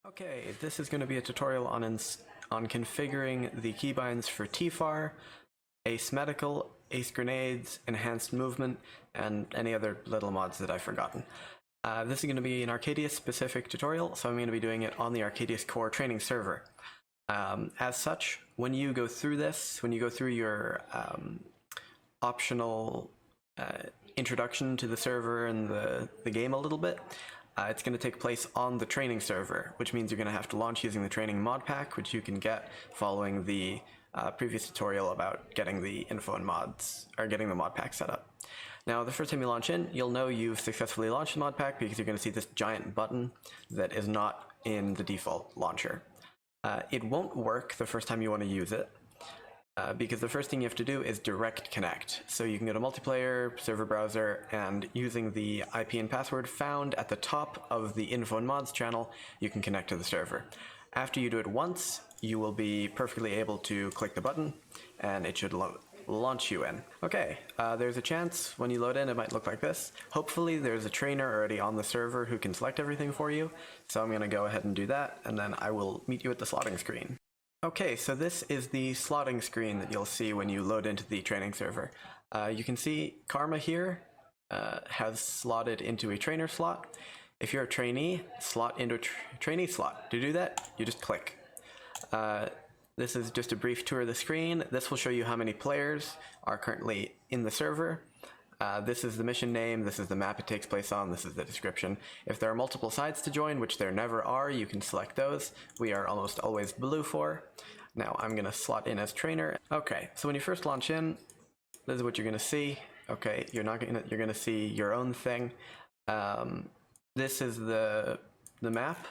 Okay, this is going to be a tutorial on configuring the keybinds for TFAR, Ace Medical, Ace Grenades, Enhanced Movement, and any other little mods that I've forgotten. This is going to be an Arcadius-specific tutorial, so I'm going to be doing it on the Arcadius Core training server. As such, when you go through this, when you go through your optional introduction to the server and the game a little bit, it's going to take place on the training server, which means you're going to have to launch using the training mod pack, which you can get following the previous tutorial about getting the info and mods, or getting the mod pack set up. Now, the first time you launch in, you'll know you've successfully launched the mod pack because you're going to see this giant button that is not in the default launcher. It won't work the first time you want to use it, because the first thing you have to do is direct connect. So you can go to multiplayer, server browser, and using the IP and password found at the top of the info and mods channel, you can connect to the server. After you do it once, you will be perfectly able to click the button, and it should launch you in. Okay, there's a chance when you load in it might look like this. Hopefully there's a trainer already on the server who can select everything for you, so I'm going to go ahead and do that, and then I will meet you at the slotting screen. Okay, so this is the slotting screen that you'll see when you load into the training server. You can see Karma here has slotted into a trainer slot. If you're a trainee, slot into a trainee slot. To do that, you just click. This is just a brief tour of the screen. This will show you how many players are currently in the server. This is the mission name, this is the map it takes place on, this is the description. If there are multiple sides to join, which there never are, you can select those. We are almost always blue for. Now I'm going to slot in as trainer. Okay, so when you first launch in, this is what you're going to see. Okay, you're going to see your own thing. This is the map.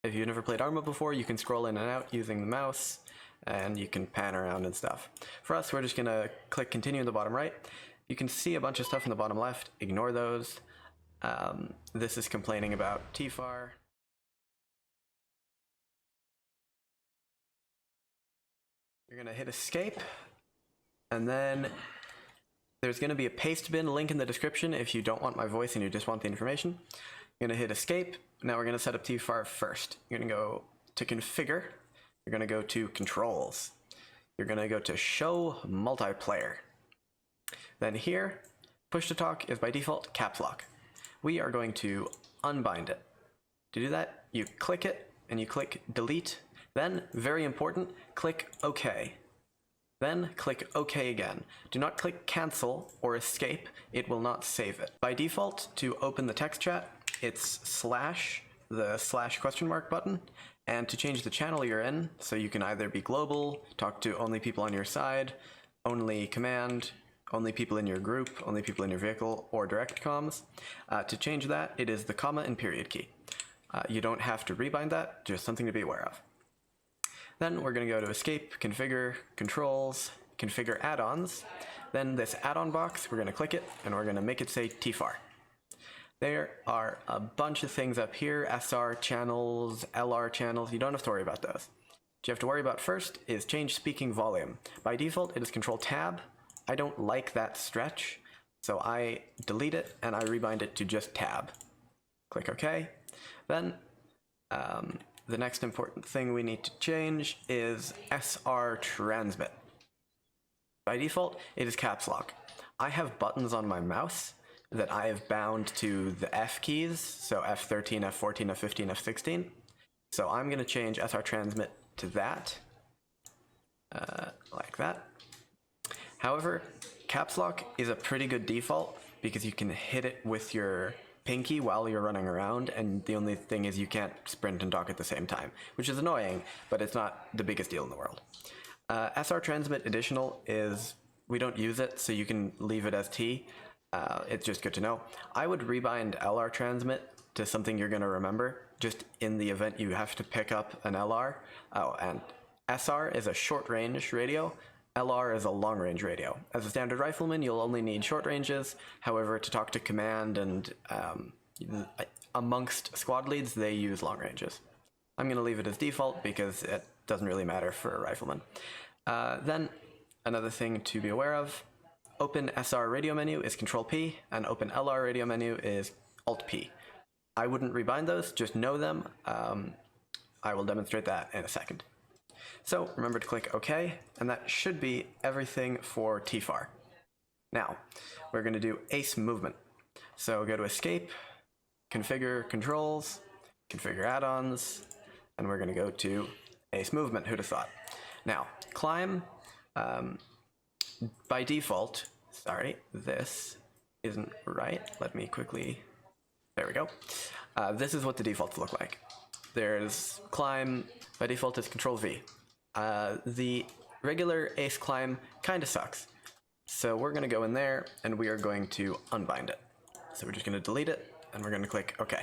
If you've never played Arma before, you can scroll in and out using the mouse, and you can pan around and stuff. For us, we're just going to click continue in the bottom right. You can see a bunch of stuff in the bottom left. Ignore those. This is complaining about TFAR. You're going to hit escape, and then there's going to be a paste bin link in the description if you don't want my voice and you just want the information. You're going to hit escape. Now we're going to set up TFAR first. You're going to go to configure. You're going to go to controls. You're going to go to show multiplayer. Then here, push to talk is by default caps lock. We are going to unbind it. To do that, you click it and you click delete. Then, very important, click OK. Then click OK again. Do not click cancel or escape, it will not save it. By default, to open the text chat, it's the slash question mark button, and to change the channel you're in, so you can either be global, talk to only people on your side, only command, only people in your group, only people in your vehicle, or direct comms. To change that, it is the comma and period key. You don't have to rebind that, just something to be aware of. Then we're going to go to escape, configure, controls, configure add-ons. Then this add-on box, we're going to click it, and we're going to make it say TFAR. There are a bunch of things up here, SR channels, LR channels. You don't have to worry about those. What you have to worry about first is change speaking volume. By default, it is Control-Tab. I don't like that stretch, so I delete it and I rebind it to just tab. Click OK. Then the next important thing we need to change is SR transmit. By default, it is caps lock. I have buttons on my mouse that I have bound to the F keys, so F13, F14, F15, F16. So I'm going to change SR transmit to that, like that. However, caps lock is a pretty good default because you can hit it with your pinky while you're running around, and the only thing is you can't sprint and talk at the same time, which is annoying, but it's not the biggest deal in the world. SR transmit additional is, we don't use it, so you can leave it as T. It's just good to know. I would rebind LR transmit to something you're going to remember, just in the event you have to pick up an LR. Oh, and SR is a short range radio. LR is a long-range radio. As a standard rifleman, you'll only need short ranges. However, to talk to command and amongst squad leads, they use long ranges. I'm going to leave it as default because it doesn't really matter for a rifleman. Then, another thing to be aware of, open SR radio menu is Control-P, and open LR radio menu is Alt-P. I wouldn't rebind those, just know them. I will demonstrate that in a second. So remember to click OK, and that should be everything for TFAR. Now, we're going to do ACE movement. So go to Escape, Configure Controls, Configure Add-ons, and we're going to go to ACE movement. Who'd have thought? Now, climb, by default, sorry, this isn't right. Let me quickly, there we go. This is what the defaults look like. There's climb, by default it's Control V. The regular ACE climb kind of sucks. So we're going to go in there and we are going to unbind it. So we're just going to delete it and we're going to click OK.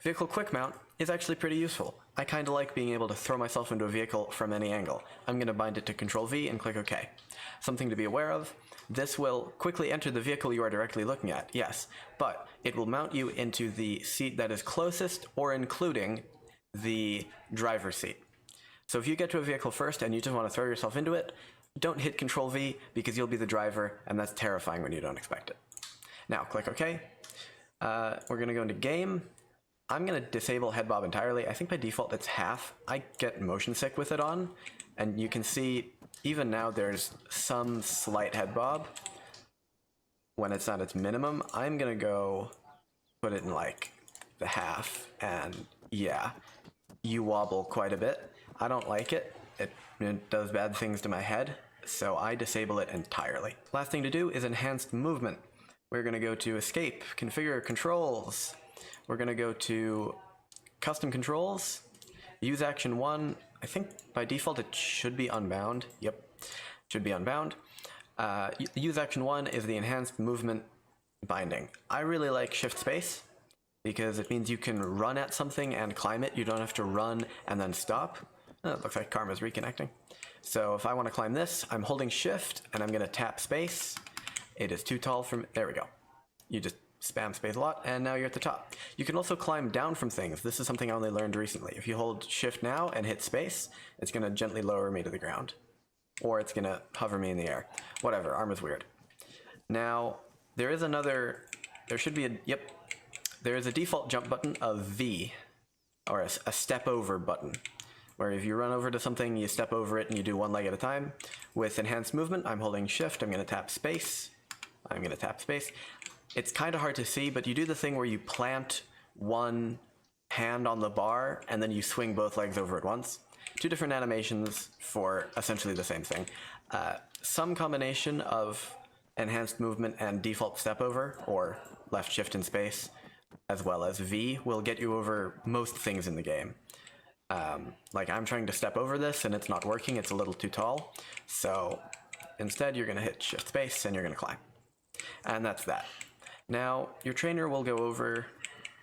Vehicle quick mount is actually pretty useful. I kind of like being able to throw myself into a vehicle from any angle. I'm going to bind it to Control V and click OK. Something to be aware of, this will quickly enter the vehicle you are directly looking at, yes, but it will mount you into the seat that is closest or including the driver's seat. So if you get to a vehicle first and you just want to throw yourself into it, don't hit Control V because you'll be the driver and that's terrifying when you don't expect it. Now click OK. We're going to go into game. I'm going to disable head bob entirely. I think by default it's half. I get motion sick with it on, and you can see even now there's some slight head bob when it's not its minimum. I'm going to go put it in like the half, and yeah, you wobble quite a bit. I don't like it. It does bad things to my head, so I disable it entirely. Last thing to do is enhanced movement. We're going to go to Escape, Configure Controls. We're going to go to Custom Controls, Use Action 1. I think by default it should be unbound. Yep, should be unbound. Use Action 1 is the enhanced movement binding. I really like Shift Space because it means you can run at something and climb it. You don't have to run and then stop. Oh, it looks like Karma's reconnecting. So if I want to climb this, I'm holding Shift and I'm going to tap Space. It is too tall for me. There we go. You just spam space a lot, and now you're at the top. You can also climb down from things. This is something I only learned recently. If you hold Shift now and hit space, it's going to gently lower me to the ground. Or it's going to hover me in the air. Whatever, Arma's weird. Now, there is another, there should be a, yep, there is a default jump button of V, or a step over button, where if you run over to something, you step over it and you do one leg at a time. With enhanced movement, I'm holding Shift, I'm going to tap space, I'm going to tap space. It's kind of hard to see, but you do the thing where you plant one hand on the bar and then you swing both legs over at once. Two different animations for essentially the same thing. Some combination of enhanced movement and default step over, or left shift and space, as well as V, will get you over most things in the game. Like I'm trying to step over this and it's not working, it's a little too tall. So instead you're going to hit shift space and you're going to climb. And that's that. Now, your trainer will go over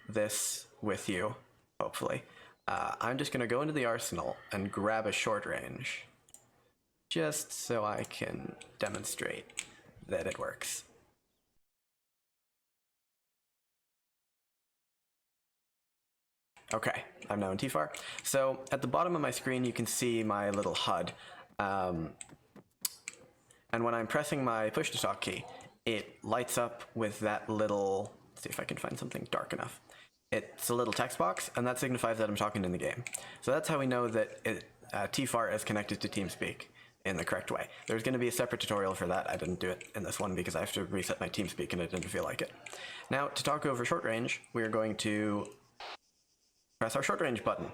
this with you, hopefully. I'm just going to go into the arsenal and grab a short range, just so I can demonstrate that it works. Okay, I'm now in TFAR. So at the bottom of my screen, you can see my little HUD. And when I'm pressing my push-to-talk key, it lights up with that little, let's see if I can find something dark enough. It's a little text box, and that signifies that I'm talking in the game. So that's how we know that TFAR is connected to TeamSpeak in the correct way. There's going to be a separate tutorial for that. I didn't do it in this one because I have to reset my TeamSpeak and it didn't feel like it. Now, to talk over short range, we're going to press our short range button.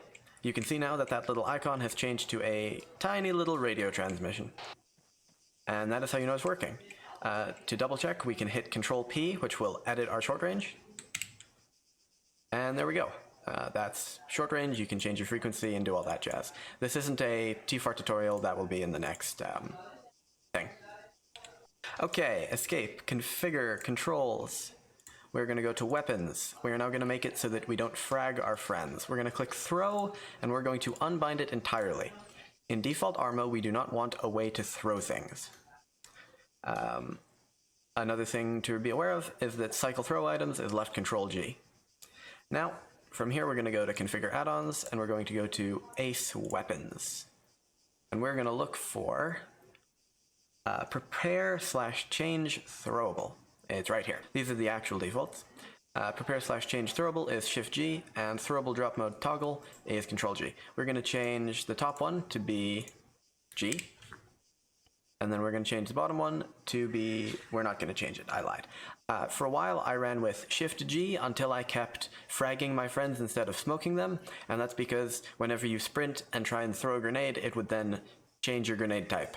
You can see now that that little icon has changed to a tiny little radio transmission. And that is how you know it's working. To double check, we can hit Control P, which will edit our short range. And there we go. That's short range. You can change your frequency and do all that jazz. This isn't a TFAR tutorial. That will be in the next thing. Okay, escape, configure, controls. We're going to go to weapons. We're now going to make it so that we don't frag our friends. We're going to click throw, and we're going to unbind it entirely. In default Arma, we do not want a way to throw things. Another thing to be aware of is that cycle throw items is left Control G. Now, from here we're going to go to configure add-ons and we're going to go to ACE weapons. And we're going to look for prepare/change throwable. It's right here. These are the actual defaults. Prepare/change throwable is Shift G, and throwable drop mode toggle is Control G. We're going to change the top one to be G, and then we're going to change the bottom one to be, we're not going to change it, I lied. For a while I ran with Shift G until I kept fragging my friends instead of smoking them, and that's because whenever you sprint and try and throw a grenade, it would then change your grenade type.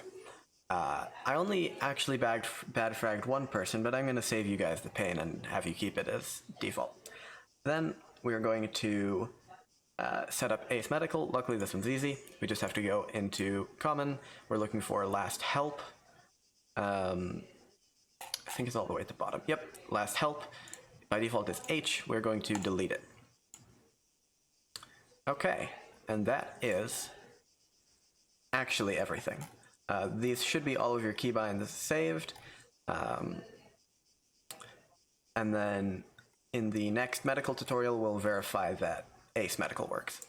I only actually bad fragged one person, but I'm going to save you guys the pain and have you keep it as default. Then we're going to set up Ace Medical. Luckily this one's easy. We just have to go into Common. We're looking for Last Help. I think it's all the way at the bottom. Yep, Last Help. By default is H. We're going to delete it. Okay, and that is actually everything. These should be all of your keybinds saved. And then in the next medical tutorial, we'll verify that Ace Medical works.